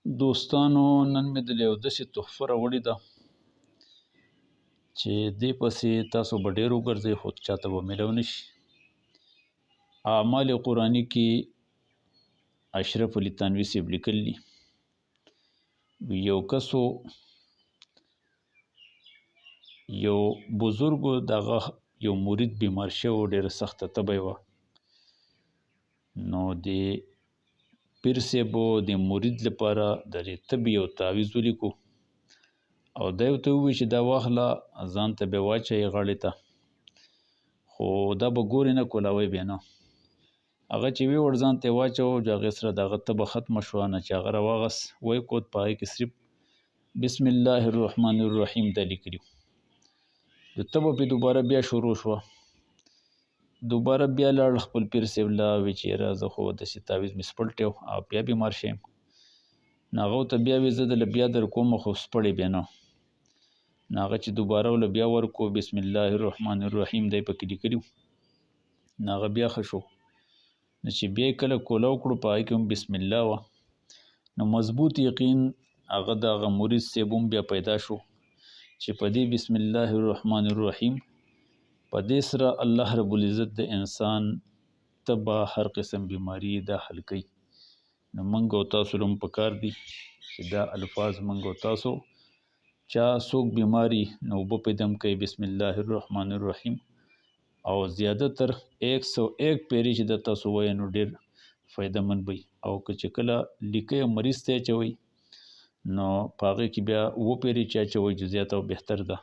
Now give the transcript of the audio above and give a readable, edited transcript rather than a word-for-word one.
دوستانو نن مې د یو داسې تحفه راوړې ده چې دې پسې تاسو به ډېر وګرځئ خو چاته به میلاو نه شي. اعمال قرآني کې اشرف علي تنوي صاحب لیکلي یو کسو یو بزرګو دغه یو مرید بیمار شوی و، ډېره سخته تبه وه. نو د پیر صاحب د مرید لپاره د دې تبې یو تعویض ولیکو او دا ورته وویل چې دا واخله ځان ته به یې واچوې غاړې ته، خو دا به ګورې نه کولاوی به یې نه. هغه چې ویې وړ ځان ته یې واچوه، هغې سره د هغه تبه ختمه شوه. نه چې هغه راواغست ویې کوت، په هغې کې صرف بسم الله الرحمن الرحیم دا لیکلي وو. د تبه پې دوباره بیا شروع شوه، دوباره بیا لاړ خپل پیر صاحب له، وی چې یاره زه خو داسې تعویض مې سپړټی و او بیا بیمار شوی یم. نو هغه ورته بیا ویل زه درله بیا در کوم خو سپړی بیا نه. نو هغه چې دوباره ورله بیا ورکو بسم الله الرحمن الرحیم دی پکې لیکلي وو. نو هغه بیا ښه شو. نو چې بیا یې کله کوله وکړو په هغې کې هم بسم الله وه. نو مضبوط یقین هغه د هغه مرید صاحب هم بیا پیدا شو چې په دې بسم الله الرحمن الرحیم په دې سره الله رب العزت د انسان تبه هر قسم بیماری دا حل کوي. نو موږ او تاسو له هم پکار دي چې دا الفاظ موږ او تاسو چا څوک بیماری نو اوبه پې دم کوي بسم الله الرحمن الرحیم او زیاده تر 101 پیرې چې د تاسو وایي نو ډېر فایده مند وي. او که چې کله لیکئ مریض ته اچوئ نو په هغې کې بیا 7 پیرې چې اچوئ چې زیاته او بهتر ده.